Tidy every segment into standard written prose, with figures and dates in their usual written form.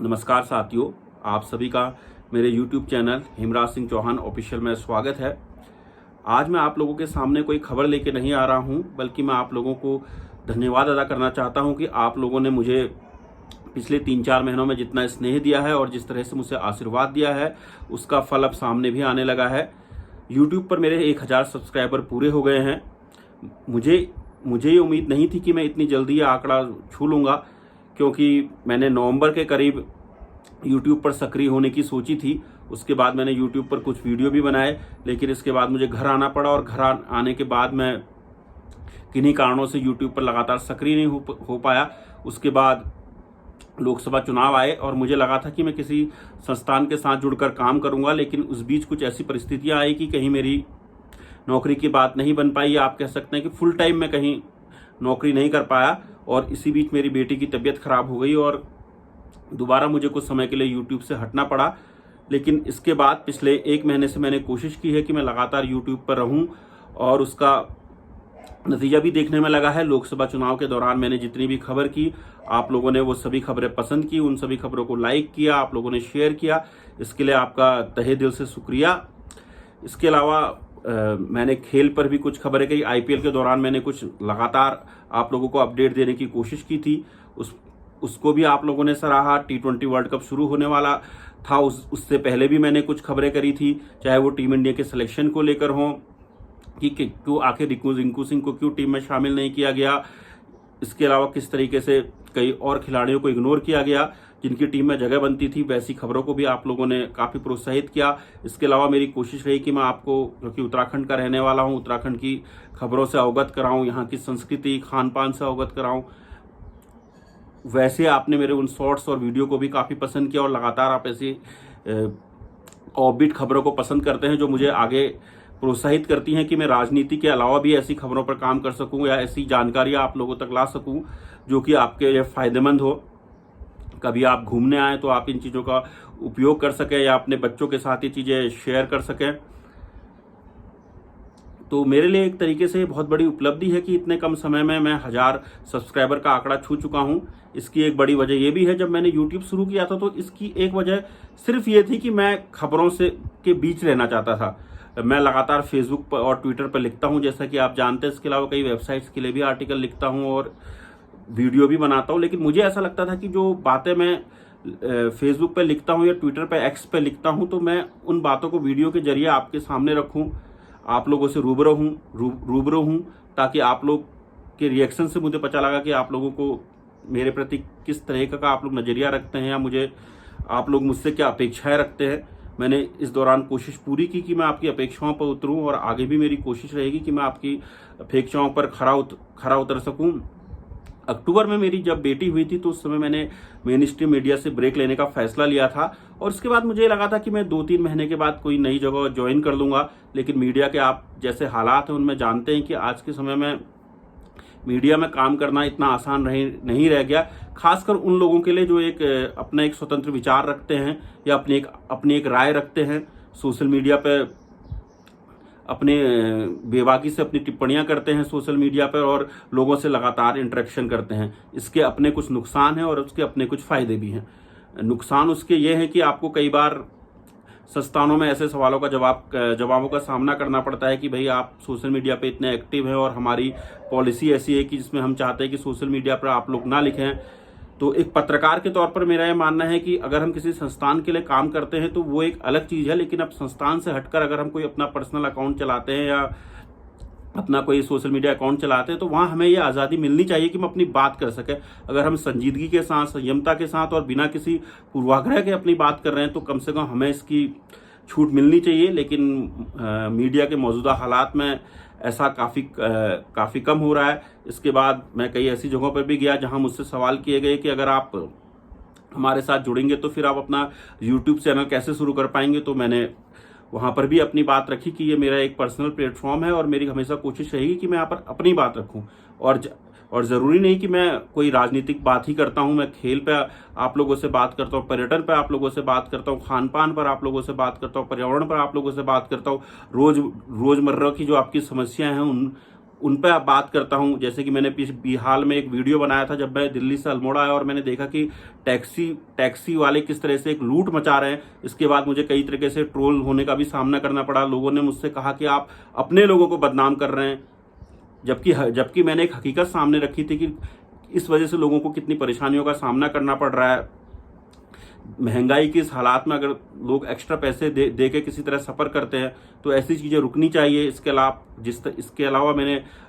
नमस्कार साथियों, आप सभी का मेरे YouTube channel Hemraj Singh Chauhan official में स्वागत है। आज मैं आप लोगों के सामने कोई खबर लेके नहीं आ रहा हूं, बल्कि मैं आप लोगों को धन्यवाद अदा करना चाहता हूं कि आप लोगों ने मुझे पिछले 3-4 महीनों में जितना स्नेह दिया है और जिस तरह से मुझे आशीर्वाद दिया है, उसका फल अब सामने भी आने लगा है। YouTube पर मेरे 1000 सब्सक्राइबर पूरे हो गए हैं। मुझे ये उम्मीद नहीं थी कि मैं इतनी जल्दी ये आंकड़ा छू लूँगा, क्योंकि मैंने नवंबर के करीब YouTube पर सक्रिय होने की सोची थी। उसके बाद मैंने YouTube पर कुछ वीडियो भी बनाए, लेकिन इसके बाद मुझे घर आना पड़ा और घर आने के बाद मैं किन्हीं कारणों से YouTube पर लगातार सक्रिय नहीं हो पाया। उसके बाद लोकसभा चुनाव आए और मुझे लगा था कि मैं किसी संस्थान के साथ जुड़कर काम करूंगा, लेकिन उस बीच कुछ ऐसी परिस्थितियां आई कि कहीं मेरी नौकरी की बात नहीं बन पाई, या आप कह सकते हैं कि फुल टाइम मैं कहीं नौकरी नहीं कर पाया। और इसी बीच मेरी बेटी की तबीयत खराब हो गई और दोबारा मुझे कुछ समय के लिए YouTube से हटना पड़ा। लेकिन इसके बाद पिछले 1 महीने से मैंने कोशिश की है कि मैं लगातार YouTube पर रहूं, और उसका नतीजा भी देखने में लगा है। लोकसभा चुनाव के दौरान मैंने जितनी भी खबर की, आप लोगों ने वो सभी खबरें पसंद की, उन सभी खबरों को लाइक किया, आप लोगों ने शेयर किया। इसके लिए आपका तहे दिल से शुक्रिया। इसके अलावा मैंने खेल पर भी कुछ खबरें कही। IPL के दौरान मैंने कुछ लगातार आप लोगों को अपडेट देने की कोशिश की थी, उसको भी आप लोगों ने सराहा। T20 वर्ल्ड कप शुरू होने वाला था, उससे पहले भी मैंने कुछ खबरें करी थी, चाहे वो टीम इंडिया के सिलेक्शन को लेकर हो कि क्यों आखिर रिंकू सिंह को क्यों टीम में शामिल नहीं किया गया। इसके अलावा किस तरीके से कई और खिलाड़ियों को इग्नोर किया गया जिनकी टीम में जगह बनती थी, वैसी खबरों को भी आप लोगों ने काफ़ी प्रोत्साहित किया। इसके अलावा मेरी कोशिश रही कि मैं आपको, क्योंकि उत्तराखंड का रहने वाला हूं, उत्तराखंड की खबरों से अवगत कराऊं, यहाँ की संस्कृति खान पान से अवगत कराऊं। वैसे आपने मेरे उन शॉर्ट्स और वीडियो को भी काफ़ी पसंद किया, और लगातार आप ऐसी ऑफबीट खबरों को पसंद करते हैं जो मुझे आगे प्रोत्साहित करती हैं कि मैं राजनीति के अलावा भी ऐसी खबरों पर काम कर सकूं, या ऐसी जानकारियां आप लोगों तक ला सकूं जो कि आपके लिए फ़ायदेमंद हो। कभी आप घूमने आए तो आप इन चीज़ों का उपयोग कर सकें, या अपने बच्चों के साथ ये चीज़ें शेयर कर सकें। तो मेरे लिए एक तरीके से बहुत बड़ी उपलब्धि है कि इतने कम समय में मैं 1000 सब्सक्राइबर का आंकड़ा छू चुका हूं। इसकी एक बड़ी वजह यह भी है, जब मैंने YouTube शुरू किया था तो इसकी एक वजह सिर्फ ये थी कि मैं खबरों से के बीच रहना चाहता था। मैं लगातार फेसबुक पर और ट्विटर पर लिखता हूं, जैसा कि आप जानते हैं। इसके अलावा कई वेबसाइट्स के लिए भी आर्टिकल लिखता हूं और वीडियो भी बनाता हूं। लेकिन मुझे ऐसा लगता था कि जो बातें मैं फेसबुक पर लिखता हूं या ट्विटर पर X पे लिखता हूं, तो मैं उन बातों को वीडियो के जरिए आपके सामने रखूं, आप लोगों से रूबरू हूं, ताकि आप लोग के रिएक्शन से मुझे पता लगा कि आप लोगों को मेरे प्रति किस तरह का आप लोग नज़रिया रखते हैं, या आप लोग मुझसे क्या अपेक्षाएं रखते हैं। मैंने इस दौरान कोशिश पूरी की कि मैं आपकी अपेक्षाओं पर उतरूं, और आगे भी मेरी कोशिश रहेगी कि मैं आपकी अपेक्षाओं पर खरा उतर सकूं। अक्टूबर में मेरी जब बेटी हुई थी तो उस समय मैंने मेन स्ट्रीम मीडिया से ब्रेक लेने का फैसला लिया था, और उसके बाद मुझे लगा था कि मैं 2-3 महीने के बाद कोई नई जगह ज्वाइन कर लूँगा। लेकिन मीडिया के आप जैसे हालात हैं उनमें जानते हैं कि आज के समय में मीडिया में काम करना इतना आसान नहीं रह गया, खासकर उन लोगों के लिए जो अपना एक स्वतंत्र विचार रखते हैं, या अपनी एक राय रखते हैं, सोशल मीडिया पे अपने बेबाकी से अपनी टिप्पणियां करते हैं सोशल मीडिया पर, और लोगों से लगातार इंटरेक्शन करते हैं। इसके अपने कुछ नुकसान हैं और उसके अपने कुछ फ़ायदे भी हैं। नुकसान उसके ये हैं कि आपको कई बार संस्थानों में ऐसे सवालों का जवाबों का सामना करना पड़ता है कि भाई आप सोशल मीडिया पे इतने एक्टिव हैं, और हमारी पॉलिसी ऐसी है कि जिसमें हम चाहते हैं कि सोशल मीडिया पर आप लोग ना लिखें। तो एक पत्रकार के तौर पर मेरा ये मानना है कि अगर हम किसी संस्थान के लिए काम करते हैं तो वो एक अलग चीज़ है, लेकिन अब संस्थान से हटकर अगर हम कोई अपना पर्सनल अकाउंट चलाते हैं या अपना कोई सोशल मीडिया अकाउंट चलाते हैं, तो वहाँ हमें ये आज़ादी मिलनी चाहिए कि हम अपनी बात कर सकें। अगर हम संजीदगी के साथ, संयमता के साथ और बिना किसी पूर्वाग्रह के अपनी बात कर रहे हैं, तो कम से कम हमें इसकी छूट मिलनी चाहिए। लेकिन मीडिया के मौजूदा हालात में ऐसा काफ़ी कम हो रहा है। इसके बाद मैं कई ऐसी जगहों पर भी गया जहां मुझसे सवाल किए गए कि अगर आप हमारे साथ जुड़ेंगे तो फिर आप अपना YouTube चैनल कैसे शुरू कर पाएंगे। तो मैंने वहां पर भी अपनी बात रखी कि ये मेरा एक पर्सनल प्लेटफॉर्म है, और मेरी हमेशा कोशिश रहेगी कि मैं यहाँ पर अपनी बात रखूँ। और ज़रूरी नहीं कि मैं कोई राजनीतिक बात ही करता हूँ। मैं खेल पे आप लोगों से बात करता हूँ, पर्यटन पे आप लोगों से बात करता हूँ, खान पान पर आप लोगों से बात करता हूँ, पर्यावरण पर आप लोगों से बात करता हूँ। रोज़मर्रा की जो आपकी समस्याएं हैं उन पे आप बात करता हूं। जैसे कि मैंने हाल में एक वीडियो बनाया था जब मैं दिल्ली से अल्मोड़ा आया और मैंने देखा कि टैक्सी वाले किस तरह से एक लूट मचा रहे हैं। इसके बाद मुझे कई तरीके से ट्रोल होने का भी सामना करना पड़ा। लोगों ने मुझसे कहा कि आप अपने लोगों को बदनाम कर रहे हैं, जबकि मैंने एक हकीकत सामने रखी थी कि इस वजह से लोगों को कितनी परेशानियों का सामना करना पड़ रहा है। महंगाई के इस हालात में अगर लोग एक्स्ट्रा पैसे दे के किसी तरह सफ़र करते हैं तो ऐसी चीज़ें रुकनी चाहिए। इसके अलावा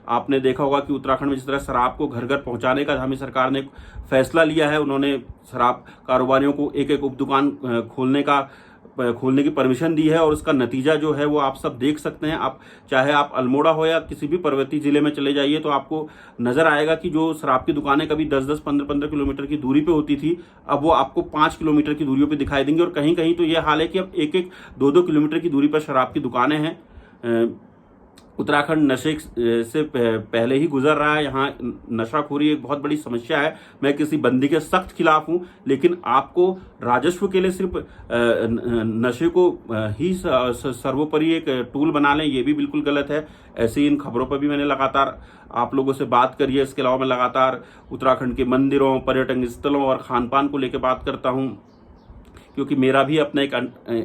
आपने देखा होगा कि उत्तराखंड में जिस तरह शराब को घर घर पहुंचाने का धामी सरकार ने फैसला लिया है, उन्होंने शराब कारोबारियों को एक एक उप दुकान खोलने की परमिशन दी है और उसका नतीजा जो है वो आप सब देख सकते हैं। चाहे आप अल्मोड़ा हो या किसी भी पर्वतीय जिले में चले जाइए तो आपको नजर आएगा कि जो शराब की दुकानें कभी 10-10, 15-15 किलोमीटर की दूरी पे होती थी, अब वो आपको 5 किलोमीटर की दूरियों पे दिखाई देंगी। और कहीं कहीं तो ये हाल है कि अब 1-1, 2-2 किलोमीटर की दूरी पर शराब की दुकानें हैं। उत्तराखंड नशे से पहले ही गुजर रहा है। यहाँ नशाखोरी एक बहुत बड़ी समस्या है। मैं किसी बंदी के सख्त खिलाफ हूँ, लेकिन आपको राजस्व के लिए सिर्फ नशे को ही सर्वोपरि एक टूल बना लें, ये भी बिल्कुल गलत है। ऐसे ही इन खबरों पर भी मैंने लगातार आप लोगों से बात करी है। इसके अलावा मैं लगातार उत्तराखंड के मंदिरों, पर्यटन स्थलों और खान पान को लेकर बात करता हूँ, क्योंकि मेरा भी अपना एक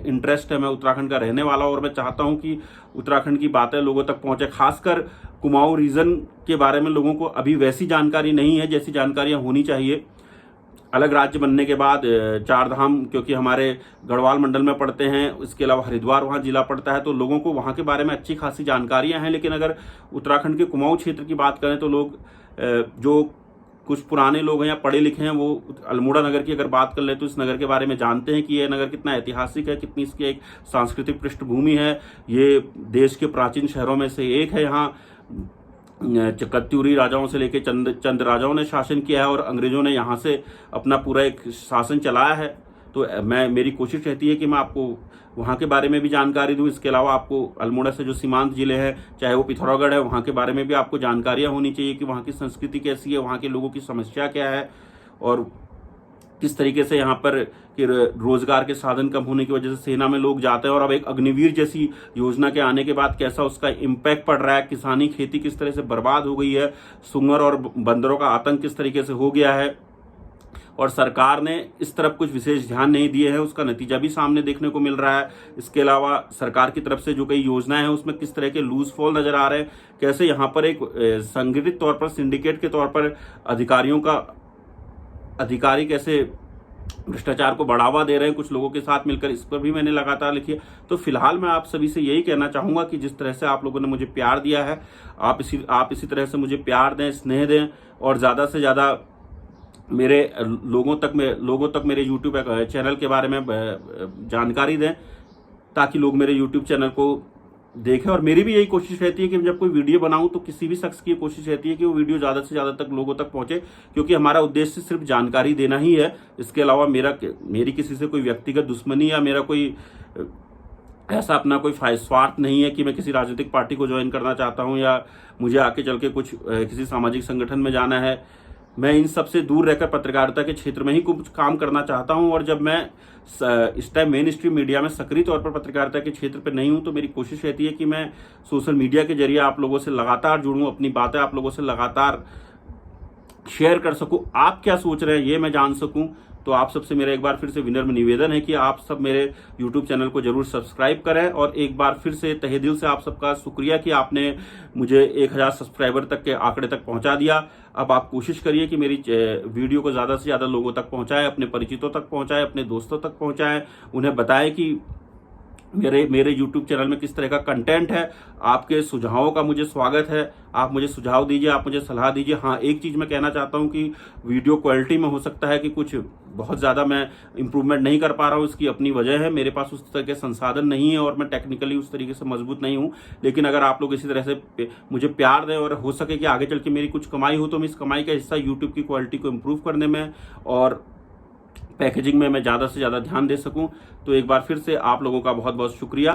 इंटरेस्ट है। मैं उत्तराखंड का रहने वाला हूं और मैं चाहता हूं कि उत्तराखंड की बातें लोगों तक पहुंचे। खासकर कुमाऊं रीजन के बारे में लोगों को अभी वैसी जानकारी नहीं है जैसी जानकारियां होनी चाहिए। अलग राज्य बनने के बाद 4 धाम क्योंकि हमारे गढ़वाल मंडल में पड़ते हैं, इसके अलावा हरिद्वार वहाँ जिला पड़ता है, तो लोगों को वहाँ के बारे में अच्छी खासी जानकारियाँ हैं। लेकिन अगर उत्तराखंड के कुमाऊं क्षेत्र की बात करें तो लोग जो कुछ पुराने लोग हैं या पढ़े लिखे हैं वो अल्मोड़ा नगर की अगर बात कर ले तो इस नगर के बारे में जानते हैं कि यह नगर कितना ऐतिहासिक है, कितनी इसकी एक सांस्कृतिक पृष्ठभूमि है। ये देश के प्राचीन शहरों में से एक है। यहाँ कत्यूरी राजाओं से लेकर चंद राजाओं ने शासन किया है और अंग्रेजों ने यहाँ से अपना पूरा एक शासन चलाया है। तो मेरी कोशिश रहती है कि मैं आपको वहाँ के बारे में भी जानकारी दूँ। इसके अलावा आपको अल्मोड़ा से जो सीमांत जिले हैं, चाहे वो पिथौरागढ़ है, वहाँ के बारे में भी आपको जानकारियाँ होनी चाहिए कि वहाँ की संस्कृति कैसी है, वहाँ के लोगों की समस्या क्या है और किस तरीके से यहाँ पर रोजगार के साधन कम होने की वजह से सेना में लोग जाते हैं और अब एक अग्निवीर जैसी योजना के आने के बाद कैसा उसका इम्पैक्ट पड़ रहा है। किसानी खेती किस तरह से बर्बाद हो गई है, सुंगर और बंदरों का आतंक किस तरीके से हो गया है और सरकार ने इस तरफ कुछ विशेष ध्यान नहीं दिए है, उसका नतीजा भी सामने देखने को मिल रहा है। इसके अलावा सरकार की तरफ से जो कई योजनाएं हैं उसमें किस तरह के लूज फॉल नजर आ रहे हैं, कैसे यहाँ पर एक संगठित तौर पर सिंडिकेट के तौर पर अधिकारी कैसे भ्रष्टाचार को बढ़ावा दे रहे हैं कुछ लोगों के साथ मिलकर, इस पर भी मैंने लगातार लिखी है। तो फिलहाल मैं आप सभी से यही कहना चाहूँगा कि जिस तरह से आप लोगों ने मुझे प्यार दिया है, आप इसी तरह से मुझे प्यार दें, स्नेह दें और ज़्यादा से ज़्यादा मेरे लोगों तक मेरे यूट्यूब चैनल के बारे में जानकारी दें ताकि लोग मेरे यूट्यूब चैनल को देखें। और मेरी भी यही कोशिश रहती है कि जब कोई वीडियो बनाऊं तो किसी भी शख्स की कोशिश रहती है कि वो वीडियो ज़्यादा से ज़्यादा तक लोगों तक पहुंचे, क्योंकि हमारा उद्देश्य सिर्फ जानकारी देना ही है। इसके अलावा मेरी किसी से कोई व्यक्तिगत दुश्मनी या मेरा कोई ऐसा अपना कोई स्वार्थ नहीं है कि मैं किसी राजनीतिक पार्टी को ज्वाइन करना चाहता हूं या मुझे आके चल के कुछ किसी सामाजिक संगठन में जाना है। मैं इन सब से दूर रहकर पत्रकारिता के क्षेत्र में ही कुछ काम करना चाहता हूं और जब मैं इस टाइम मेन स्ट्रीम मीडिया में सक्रिय तौर पर पत्रकारिता के क्षेत्र पर नहीं हूं तो मेरी कोशिश रहती है कि मैं सोशल मीडिया के जरिए आप लोगों से लगातार जुड़ूं, अपनी बातें आप लोगों से लगातार शेयर कर सकूं, आप क्या सोच रहे हैं ये मैं जान सकूं। तो आप सबसे मेरा एक बार फिर से विनम्र निवेदन है कि आप सब मेरे YouTube चैनल को जरूर सब्सक्राइब करें और एक बार फिर से तहे दिल से आप सबका शुक्रिया कि आपने मुझे 1000 सब्सक्राइबर तक के आंकड़े तक पहुंचा दिया। अब आप कोशिश करिए कि मेरी वीडियो को ज़्यादा से ज़्यादा लोगों तक पहुंचाएं, अपने परिचितों तक पहुंचाएं, अपने दोस्तों तक पहुंचाएं, उन्हें बताएं कि मेरे YouTube चैनल में किस तरह का कंटेंट है। आपके सुझावों का मुझे स्वागत है, आप मुझे सुझाव दीजिए, आप मुझे सलाह दीजिए। हाँ, एक चीज़ मैं कहना चाहता हूँ कि वीडियो क्वालिटी में हो सकता है कि कुछ बहुत ज़्यादा मैं इम्प्रूवमेंट नहीं कर पा रहा हूँ, इसकी अपनी वजह है, मेरे पास उस तरह के संसाधन नहीं है और मैं टेक्निकली उस तरीके से मजबूत नहीं हूँ। लेकिन अगर आप लोग इसी तरह से मुझे प्यार दें और हो सके कि आगे चल के मेरी कुछ कमाई हो तो मैं इस कमाई का हिस्सा यूट्यूब की क्वालिटी को इम्प्रूव करने में और पैकेजिंग में मैं ज़्यादा से ज़्यादा ध्यान दे सकूं। तो एक बार फिर से आप लोगों का बहुत बहुत शुक्रिया।